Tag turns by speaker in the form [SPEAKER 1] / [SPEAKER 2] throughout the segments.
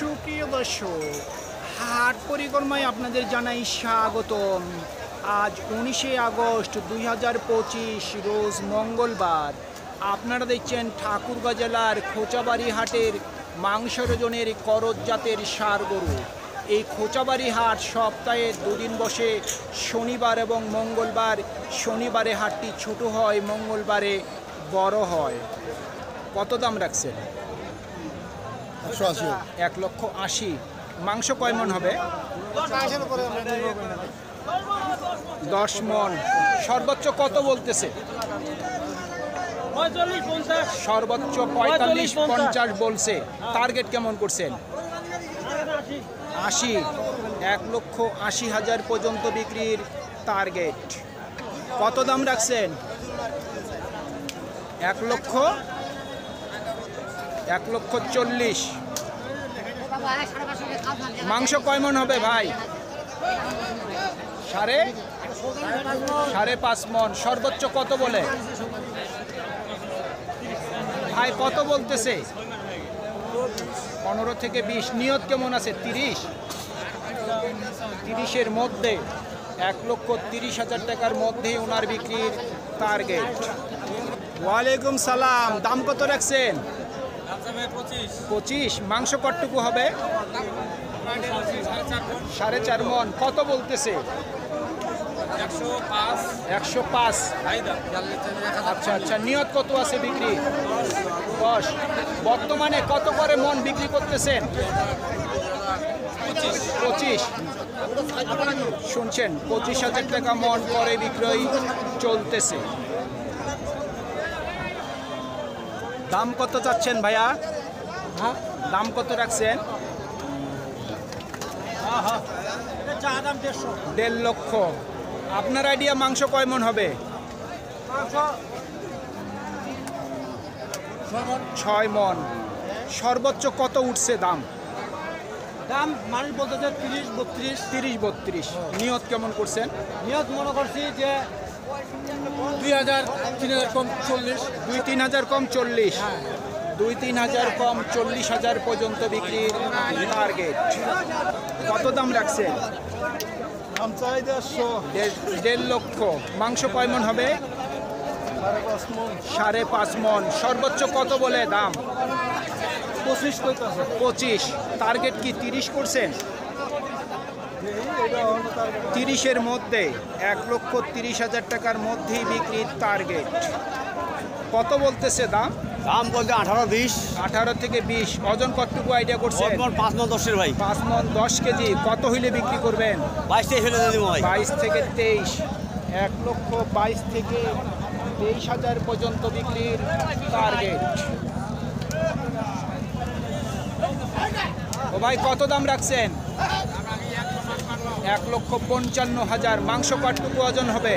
[SPEAKER 1] সুপ্রিয় দর্শক, হাট পরিক্রমায় আপনাদের জানাই স্বাগতম। আজ 19শে আগস্ট 2025 রোজ মঙ্গলবার। আপনারা দেখছেন ঠাকুরগাঁ জেলার খোঁচাবাড়ি হাটের মাংস ওজনের করজ জাতের ষাঁড় গরু। এই খোঁচাবাড়ি হাট সপ্তাহে দুদিন বসে, শনিবার এবং মঙ্গলবার। শনিবারে হাটটি ছোট হয়, মঙ্গলবারে বড় হয়। কত দাম রাখছেন? 1,80,000। মাংস কয় মন হবে? 10 মন। সর্বোচ্চ কত বলতেছে? সর্বোচ্চ 45-50 বলছে। টার্গেট কেমন করছেন? 80। 1,80,000 পর্যন্ত বিক্রির টার্গেট। কত দাম রাখছেন? 1,40,000। মাংস কয় মন হবে ভাই? 5.5 মন। সর্বোচ্চ কত বলে ভাই? কত বলতেছে? 15 থেকে 20। নিয়ত কেমন আছে? 30-এর মধ্যে। 1,30,000 টাকার মধ্যে ওনার বিক্রির টার্গেট। ওয়ালাইকুম সালাম। দাম কত রাখছেন? 25। মাংস কতটুকু হবে? 4.5 মন। কত বলতেছে? 105। আচ্ছা আচ্ছা। নিয়ত কত আছে বিক্রি? 10। বর্তমানে কত করে মন বিক্রি করতেছেন? 25। শুনছেন, 25,000 টাকা মন করে বিক্রয় চলতেছে। দাম কত চাচ্ছেন ভাইয়া? দাম কত রাখছেন? 1.5 লক্ষ। আপনার আইডিয়া মাংস কয় মন হবে? 6 মন। সর্বোচ্চ কত উঠছে দাম?
[SPEAKER 2] মানুষ বলতেছে
[SPEAKER 1] 30-32। নিয়ত কেমন করছেন?
[SPEAKER 2] নিয়ত মনে করছি যে 2,000-3,000 কম 40।
[SPEAKER 1] 2-3 কম 40। 2-3 কম 40,000 পর্যন্ত বিক্রির টার্গেট। কত দাম রাখছেন? 1.5 লক্ষ। মাংস কয় মন হবে? 5.5 মন। সর্বোচ্চ কত বলে দাম? 25। টার্গেট কি 30 করছেন? 30-এর মধ্যে। 1,30,000 টাকার মধ্যেই বিক্রির টার্গেট। কত বলতেছে দাম?
[SPEAKER 2] দাম বলতে 18-20।
[SPEAKER 1] 18 থেকে 20। ওজন কতটুকু আইডিয়া করছেন?
[SPEAKER 2] 5 মন 10 ভাই।
[SPEAKER 1] 5 মন 10 কেজি। কত হইলে বিক্রি করবেন?
[SPEAKER 2] 22-23 হলে দেবো ভাই।
[SPEAKER 1] 22 থেকে 23। 1,22,000 থেকে 23,000 পর্যন্ত বিক্রির টার্গেট। ও ভাই, কত দাম রাখছেন? 1,55,000। মাংস কতটুকু ওজন হবে?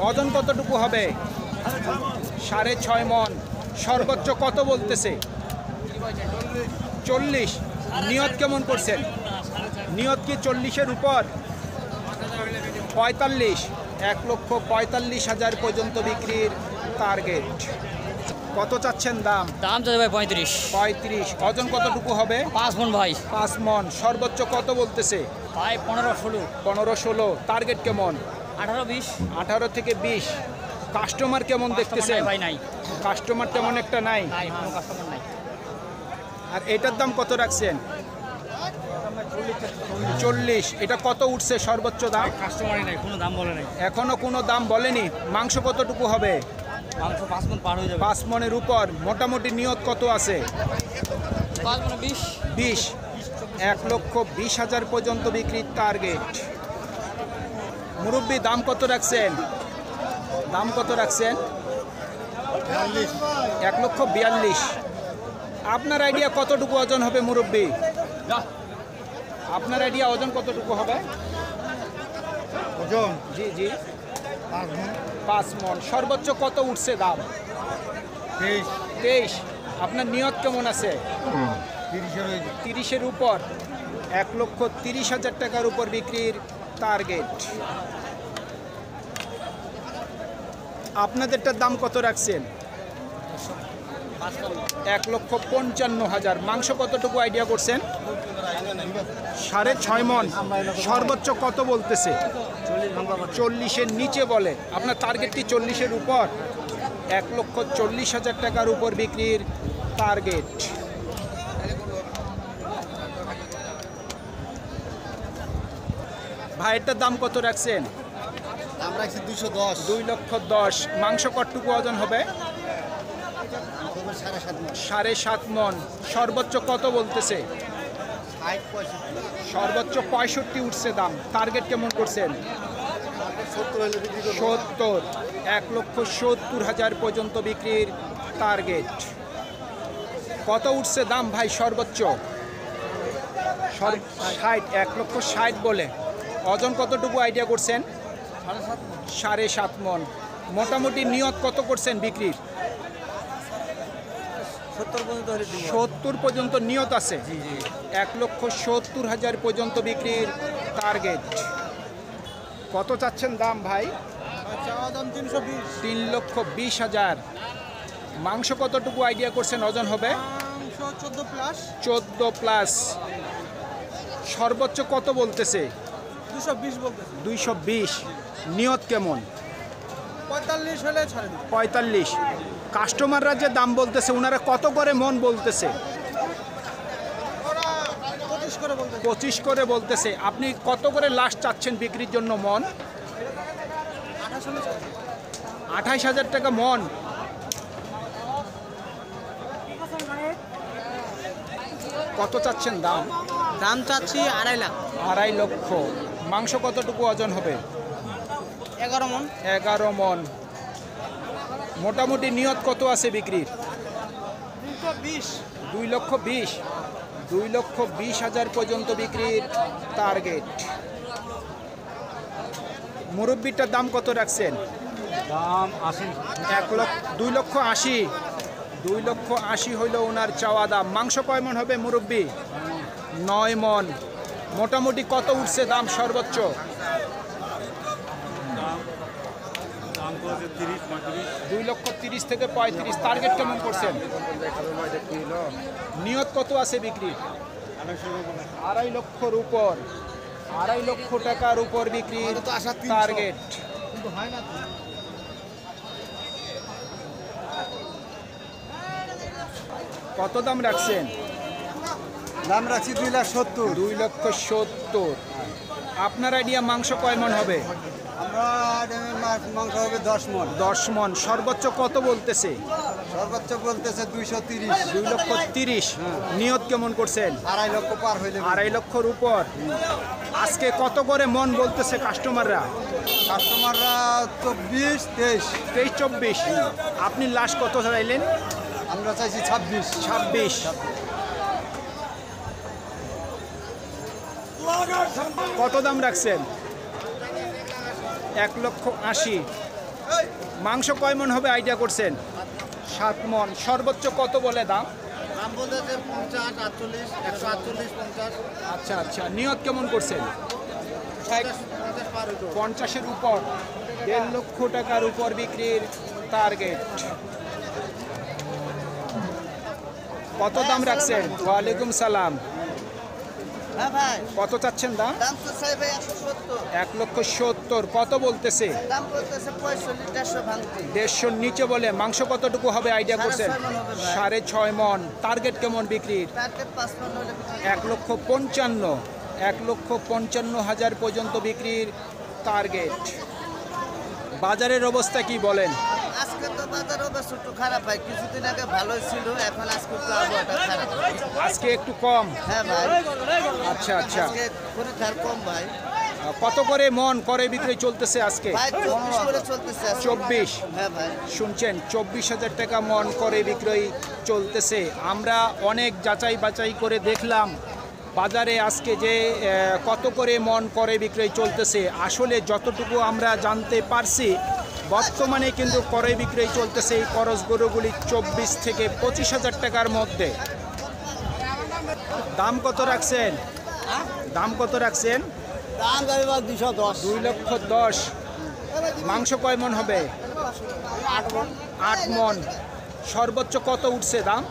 [SPEAKER 1] ওজন কতটুকু হবে? 6.5 মন। সর্বোচ্চ কত বলতেছে? 40। নিয়ত কেমন করছেন? নিয়ত কি 40-এর উপর? 45। 1,45,000 পর্যন্ত বিক্রির টার্গেট। কত চাচ্ছেন দাম?
[SPEAKER 3] দাম চাই ভাই 35।
[SPEAKER 1] 35। ওজন কতটুকু হবে?
[SPEAKER 3] 5 মন ভাই।
[SPEAKER 1] 5 মন। সর্বোচ্চ কত বলতেছে?
[SPEAKER 3] ভাই 15-16।
[SPEAKER 1] 15-16। টার্গেট কেমন?
[SPEAKER 3] 18-20।
[SPEAKER 1] 18 থেকে 20। কাস্টমার কেমন দেখতেছেন?
[SPEAKER 3] ভাই নাই,
[SPEAKER 1] কাস্টমার তেমন একটা নাই।
[SPEAKER 3] কোনো কাস্টমার নাই।
[SPEAKER 1] আর এটার দাম কত রাখছেন? 40। এটা কত উঠছে সর্বোচ্চ দাম?
[SPEAKER 3] কাস্টমারই নাই, কোনো দাম বলে নাই।
[SPEAKER 1] এখনো কোনো দাম বলেনি। মাংস কতটুকু হবে?
[SPEAKER 3] মাংস 5 মন পার হয়ে যাবে।
[SPEAKER 1] 5 মনের উপর। মোটামুটি নিয়ত কত আছে?
[SPEAKER 3] 5 মনে 20।
[SPEAKER 1] 20। 1,20,000 পর্যন্ত বিক্রির টার্গেট। মুরব্বি, দাম কত রাখছেন? দাম কত রাখছেন? 1,42,000। আপনার আইডিয়া কতটুকু ওজন হবে মুরব্বি? আপনার আইডিয়া ওজন কতটুকু হবে?
[SPEAKER 2] ওজন
[SPEAKER 1] জি জি। 5 মন। সর্বোচ্চ কত উঠছে দাম? 23। আপনার নিয়ত কেমন আছে? 30-এর উপর। 1,30,000 টাকার উপর বিক্রির টার্গেট। আপনাদেরটার দাম কত রাখছেন? 1,55,000। মাংস কতটুকু আইডিয়া করছেন? 6.5 মন। সর্বোচ্চ কত বলতেছে? 40-এর নিচে বলে। আপনার টার্গেট কি 40-এর উপর? 1,40,000 টাকার উপর বিক্রির টার্গেট। ভাইয়েরটার দাম কত রাখছেন?
[SPEAKER 2] দাম রাখছি 210।
[SPEAKER 1] 2,10,000। মাংস কতটুকু ওজন হবে? 7.5 মন। সর্বোচ্চ কত বলতেছে?
[SPEAKER 2] 60-65।
[SPEAKER 1] সর্বোচ্চ 65 উঠছে দাম। টার্গেট কেমন করছেন? 70। 1,70,000 পর্যন্ত বিক্রির টার্গেট। কত উঠছে দাম ভাই সর্বোচ্চ? 60। 1,60,000 বলে। ওজন কতটুকু আইডিয়া করছেন? 7.5 মন। মোটামুটি নিয়ত কত করছেন বিক্রির? 70 পর্যন্ত নিয়ত আছে। 1,70,000 পর্যন্ত বিক্রির টার্গেট। কত চাচ্ছেন দাম ভাই?
[SPEAKER 2] দাম 320।
[SPEAKER 1] 3,20,000। মাংস কতটুকু আইডিয়া করছেন ওজন হবে? 14+। সর্বোচ্চ কত বলতেছে?
[SPEAKER 2] 220 বলতেছে।
[SPEAKER 1] 220। নিয়ত কেমন?
[SPEAKER 2] 45 হলে ছাড়ে দিই।
[SPEAKER 1] 45। কাস্টমাররা যে দাম বলতেছে ওনারা কত করে মন বলতেছে?
[SPEAKER 2] 25 করে বলতেছে।
[SPEAKER 1] 25 করে বলতেছে। আপনি কত করে লাস্ট চাচ্ছেন বিক্রির জন্য মন? 28,000 টাকা মন। কত চাচ্ছেন দাম?
[SPEAKER 3] দাম চাচ্ছি 2.5 লাখ।
[SPEAKER 1] 2.5 লক্ষ। মাংস কতটুকু ওজন হবে?
[SPEAKER 3] 11 মন।
[SPEAKER 1] 11 মন। মোটামুটি নিয়ত কত আছে বিক্রির?
[SPEAKER 2] 220।
[SPEAKER 1] 2,20,000। 2,20,000 পর্যন্ত বিক্রির টার্গেট। মুরব্বিটার দাম কত রাখছেন?
[SPEAKER 2] দাম 80।
[SPEAKER 1] 2,80,000। 2,80,000 হইল ওনার চাওয়া দাম। মাংস কয় মন হবে মুরব্বি? 9 মন। মোটামুটি কত উঠছে দাম সর্বোচ্চ?
[SPEAKER 2] দাম করেছে 30-35।
[SPEAKER 1] 2,30,000 থেকে 35। টার্গেট কেমন করছেন? নিয়ত কত আছে বিক্রি? 2.5 লক্ষর উপর। 2.5 লক্ষ টাকার উপর বিক্রির টার্গেট। কত দাম রাখছেন?
[SPEAKER 2] দাম রাখছি 2,70,000।
[SPEAKER 1] 2,70,000। আপনার আইডিয়া মাংস কয় মন হবে?
[SPEAKER 2] আমরা মাংস হবে 10 মন।
[SPEAKER 1] 10 মন। সর্বোচ্চ কত বলতেছে?
[SPEAKER 2] সর্বোচ্চ বলতেছে 230।
[SPEAKER 1] 2,30,000। নিয়ত কেমন করছেন?
[SPEAKER 2] 2.5 লক্ষ পার হইলে
[SPEAKER 1] 2.5 লক্ষর উপর। আজকে কত করে মন বলতেছে কাস্টমাররা?
[SPEAKER 2] কাস্টমাররা 24, 23।
[SPEAKER 1] 23-24। আপনি লাস্ট কত চাইলেন?
[SPEAKER 2] আমরা চাইছি 26।
[SPEAKER 1] 26। কত দাম রাখছেন? 1,80,000। মাংস কয় মন হবে আইডিয়া করছেন? 7 মন। সর্বোচ্চ কত বলে দাম?
[SPEAKER 2] দাম বলতেছে 50, 48, 148, 50।
[SPEAKER 1] আচ্ছা আচ্ছা। নিয়ত কেমন করছেন? 50-এর উপর। 1.5 লক্ষ টাকার উপর বিক্রির টার্গেট। কত দাম রাখছেন? ওয়ালাইকুম সালাম।
[SPEAKER 3] হ্যাঁ ভাই।
[SPEAKER 1] কত চাচ্ছেন দাম?
[SPEAKER 3] দাম তো চাই ভাই 170।
[SPEAKER 1] 1,70,000। কত বলতেছে?
[SPEAKER 3] দাম বলতেছে 45-150 ভাঙতি।
[SPEAKER 1] 150-র নিচে বলে। মাংস কতটুকু হবে আইডিয়া করছেন?
[SPEAKER 3] 6.5 মন হবে ভাই।
[SPEAKER 1] 6.5 মন। টার্গেট কেমন বিক্রির?
[SPEAKER 3] টার্গেট 5 মন হলে বিক্রি।
[SPEAKER 1] 1,55,000। 1,55,000 পর্যন্ত বিক্রির টার্গেট। বাজারের অবস্থা কি বলেন?
[SPEAKER 3] আজকে তো বাজার অবস্থা একটু খারাপ ভাই। কিছুদিন আগে ভালোই ছিল, এখন আজকে একটু আবহাওয়াটা খারাপ।
[SPEAKER 1] আজকে একটু কম।
[SPEAKER 3] হ্যাঁ ভাই।
[SPEAKER 1] আচ্ছা আচ্ছা।
[SPEAKER 3] আজকে খরিদ্দার কম ভাই।
[SPEAKER 1] কত করে মন করে বিক্রি চলতেছে আজকে?
[SPEAKER 3] ভাই 24 করে চলতেছে আজকে।
[SPEAKER 1] 24।
[SPEAKER 3] হ্যাঁ ভাই।
[SPEAKER 1] শুনছেন, 24,000 টাকা মন করে বিক্রয় চলতেছে। আমরা অনেক যাচাই বাছাই করে দেখলাম বাজারে আজকে যে কত করে মন করে বিক্রয় চলতেছে। আসলে যতটুকু আমরা জানতে পারছি বর্তমানে কিন্তু ক্রয় বিক্রয় চলতেছে এই করজ গরুগুলি 24 থেকে 25,000 টাকার মধ্যে। দাম কত রাখছেন? দাম কত রাখছেন?
[SPEAKER 2] দাম যাবে 210।
[SPEAKER 1] 2,10,000। মাংস কয় মন হবে? 8 মন। সর্বোচ্চ কত উঠছে দাম?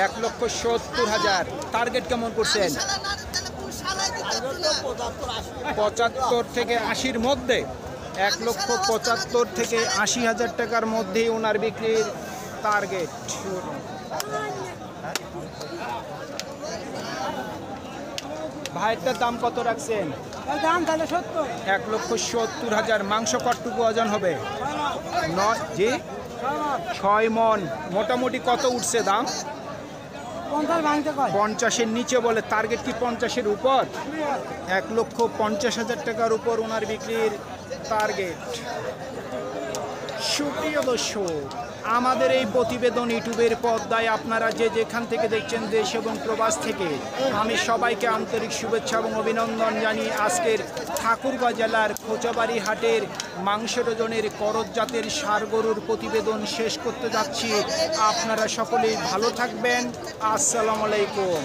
[SPEAKER 1] 1,70,000। টার্গেট কেমন করছেন? 75 থেকে 80-র মধ্যে। 1,75,000 থেকে 80,000 টাকার মধ্যেই ওনার বিক্রির টার্গেট। ভাইয়েরটার দাম কত রাখছেন?
[SPEAKER 4] দাম তাহলে 70।
[SPEAKER 1] 1,70,000। মাংস কতটুকু ওজন হবে? 9 জি 6 মন। মোটামুটি কত উঠছে দাম?
[SPEAKER 4] 50 ভাঙতে কয়।
[SPEAKER 1] 50-এর নিচে বলে। টার্গেট কি 50-এর উপর? 1,50,000 টাকার উপর ওনার বিক্রির টার্গেট। সুপ্রিয় দর্শক, আমাদের এই প্রতিবেদন ইউটিউবের পর্দায় আপনারা যে যেখান থেকে দেখছেন, দেশ এবং প্রবাস থেকে, আমি সবাইকে আন্তরিক শুভেচ্ছা এবং অভিনন্দন জানিয়ে আজকের ঠাকুরগাঁও জেলার খোঁচাবাড়ি হাটের মাংসের ওজনের করজ জাতের ষাঁড় গরুর প্রতিবেদন শেষ করতে যাচ্ছি। আপনারা সকলেই ভালো থাকবেন। আসসালামু আলাইকুম।